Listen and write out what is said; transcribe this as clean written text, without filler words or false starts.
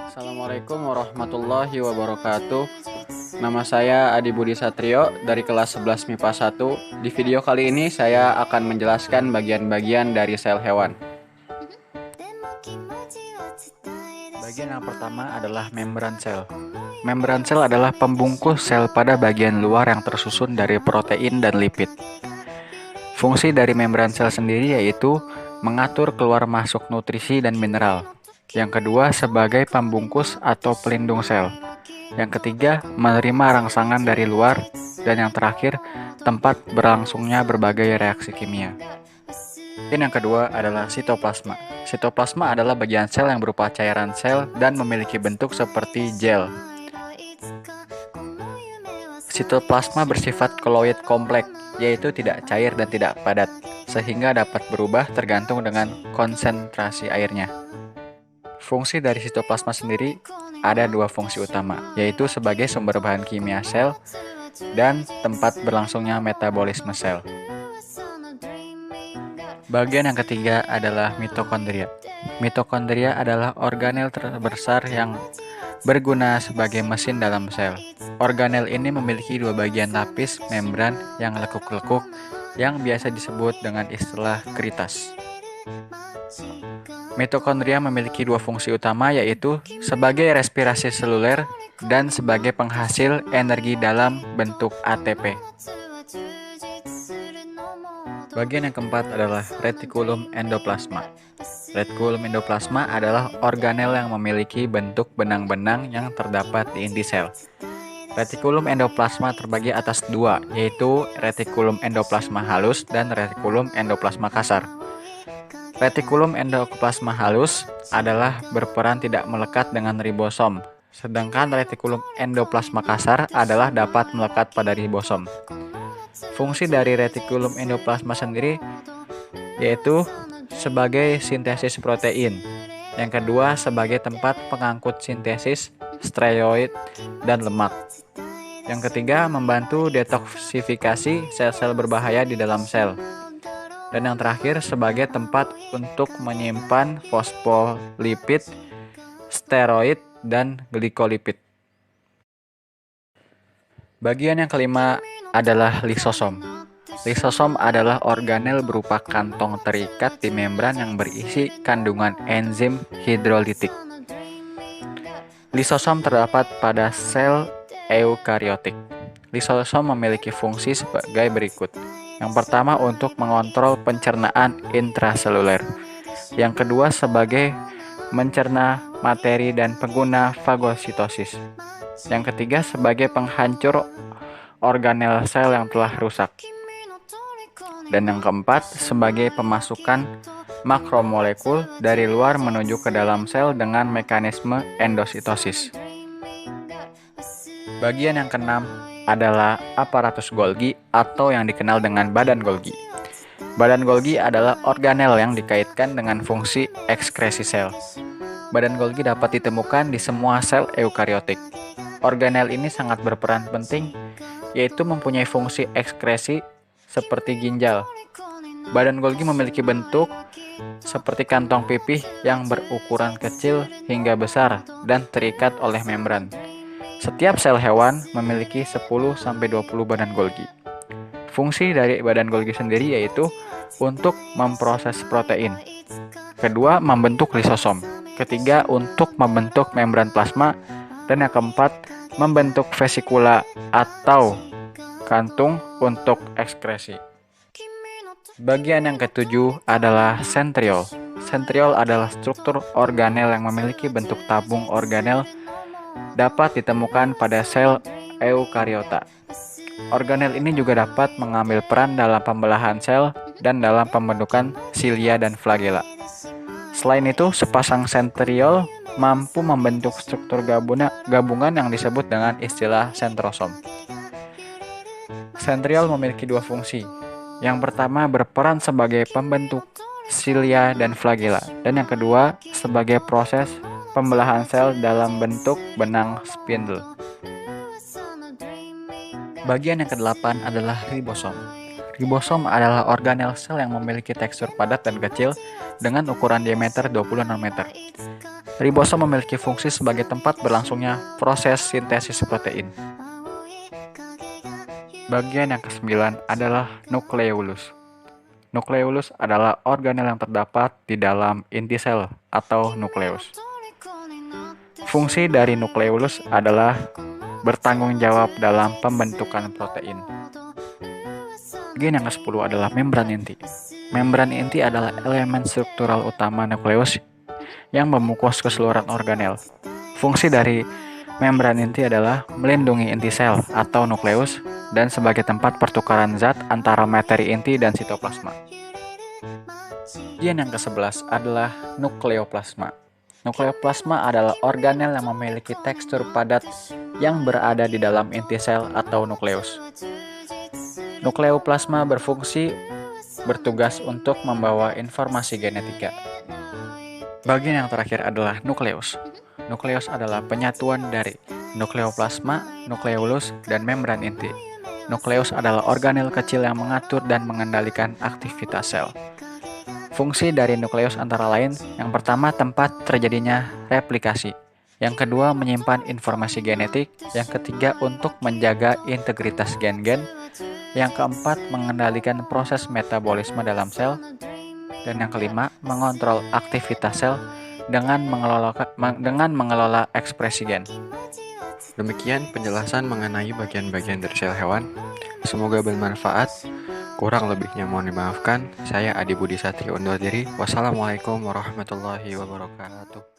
Assalamualaikum warahmatullahi wabarakatuh. Nama saya Adi Budi Satrio dari kelas 11 MIPA 1. Di video kali ini saya akan menjelaskan bagian-bagian dari sel hewan. Bagian yang pertama adalah membran sel. Membran sel adalah pembungkus sel pada bagian luar yang tersusun dari protein dan lipid. Fungsi dari membran sel sendiri yaitu mengatur keluar masuk nutrisi dan mineral. Yang kedua, sebagai pembungkus atau pelindung sel. Yang ketiga, menerima rangsangan dari luar. Dan yang terakhir, tempat berlangsungnya berbagai reaksi kimia. Dan yang kedua adalah sitoplasma. Sitoplasma adalah bagian sel yang berupa cairan sel dan memiliki bentuk seperti gel. Sitoplasma bersifat koloid kompleks, yaitu tidak cair dan tidak padat, sehingga dapat berubah tergantung dengan konsentrasi airnya. Fungsi dari sitoplasma sendiri ada dua fungsi utama, yaitu sebagai sumber bahan kimia sel dan tempat berlangsungnya metabolisme sel. Bagian yang ketiga adalah mitokondria. Mitokondria adalah organel terbesar yang berguna sebagai mesin dalam sel. Organel ini memiliki dua bagian lapis membran yang lekuk-lekuk yang biasa disebut dengan istilah kritas. Mitokondria memiliki dua fungsi utama, yaitu sebagai respirasi seluler dan sebagai penghasil energi dalam bentuk ATP. Bagian yang keempat adalah retikulum endoplasma. Retikulum endoplasma adalah organel yang memiliki bentuk benang-benang yang terdapat di inti sel. Retikulum endoplasma terbagi atas dua, yaitu retikulum endoplasma halus dan retikulum endoplasma kasar. Retikulum endoplasma halus adalah berperan tidak melekat dengan ribosom, sedangkan retikulum endoplasma kasar adalah dapat melekat pada ribosom. Fungsi dari retikulum endoplasma sendiri yaitu sebagai sintesis protein. Yang kedua, sebagai tempat pengangkut sintesis steroid dan lemak. Yang ketiga, membantu detoksifikasi sel-sel berbahaya di dalam sel. Dan yang terakhir, sebagai tempat untuk menyimpan fosfolipid, steroid, dan glikolipid. Bagian yang kelima adalah lisosom. Lisosom adalah organel berupa kantong terikat di membran yang berisi kandungan enzim hidrolitik. Lisosom terdapat pada sel eukariotik. Lisosom memiliki fungsi sebagai berikut. Yang pertama, untuk mengontrol pencernaan intraseluler. Yang kedua, sebagai mencerna materi dan pengguna fagositosis. Yang ketiga, sebagai penghancur organel sel yang telah rusak. Dan yang keempat, sebagai pemasukan makromolekul dari luar menuju ke dalam sel dengan mekanisme endositosis. Bagian yang keenam adalah aparatus Golgi atau yang dikenal dengan badan Golgi. Badan Golgi adalah organel yang dikaitkan dengan fungsi ekskresi sel. Badan Golgi dapat ditemukan di semua sel eukariotik. Organel ini sangat berperan penting, yaitu mempunyai fungsi ekskresi seperti ginjal. Badan Golgi memiliki bentuk seperti kantong pipih yang berukuran kecil hingga besar dan terikat oleh membran. Setiap sel hewan memiliki 10-20 badan Golgi. Fungsi dari badan Golgi sendiri yaitu untuk memproses protein. Kedua, membentuk lisosom. Ketiga, untuk membentuk membran plasma. Dan yang keempat, membentuk vesikula atau kantung untuk ekskresi. Bagian yang ketujuh adalah sentriol. Sentriol adalah struktur organel yang memiliki bentuk tabung organel, dapat ditemukan pada sel eukariota. Organel ini juga dapat mengambil peran dalam pembelahan sel dan dalam pembentukan silia dan flagela. Selain itu, sepasang sentriol mampu membentuk struktur gabungan yang disebut dengan istilah sentrosom. Sentriol memiliki dua fungsi. Yang pertama, berperan sebagai pembentuk silia dan flagela, dan yang kedua, sebagai proses pembelahan sel dalam bentuk benang spindle. Bagian yang kedelapan adalah ribosom. Ribosom adalah organel sel yang memiliki tekstur padat dan kecil dengan ukuran diameter 20 nanometer. Ribosom memiliki fungsi sebagai tempat berlangsungnya proses sintesis protein. Bagian yang ke-9 adalah nukleolus. Nukleolus adalah organel yang terdapat di dalam inti sel atau nukleus. Fungsi dari nukleolus adalah bertanggung jawab dalam pembentukan protein. Bagian yang ke-10 adalah membran inti. Membran inti adalah elemen struktural utama nukleus yang membungkus keseluruhan organel. Fungsi dari membran inti adalah melindungi inti sel atau nukleus dan sebagai tempat pertukaran zat antara materi inti dan sitoplasma. Bagian yang ke-11 adalah nukleoplasma. Nukleoplasma adalah organel yang memiliki tekstur padat yang berada di dalam inti sel atau nukleus. Nukleoplasma bertugas untuk membawa informasi genetika. Bagian yang terakhir adalah nukleus. Nukleus adalah penyatuan dari nukleoplasma, nukleolus, dan membran inti. Nukleus adalah organel kecil yang mengatur dan mengendalikan aktivitas sel. Fungsi dari nukleus antara lain, yang pertama tempat terjadinya replikasi, yang kedua menyimpan informasi genetik, yang ketiga untuk menjaga integritas gen-gen, yang keempat mengendalikan proses metabolisme dalam sel, dan yang kelima mengontrol aktivitas sel dengan mengelola ekspresi gen. Demikian penjelasan mengenai bagian-bagian dari sel hewan. Semoga bermanfaat. Kurang lebihnya mohon dimaafkan. Saya Adi Budi Satrio undur diri. Wassalamualaikum warahmatullahi wabarakatuh.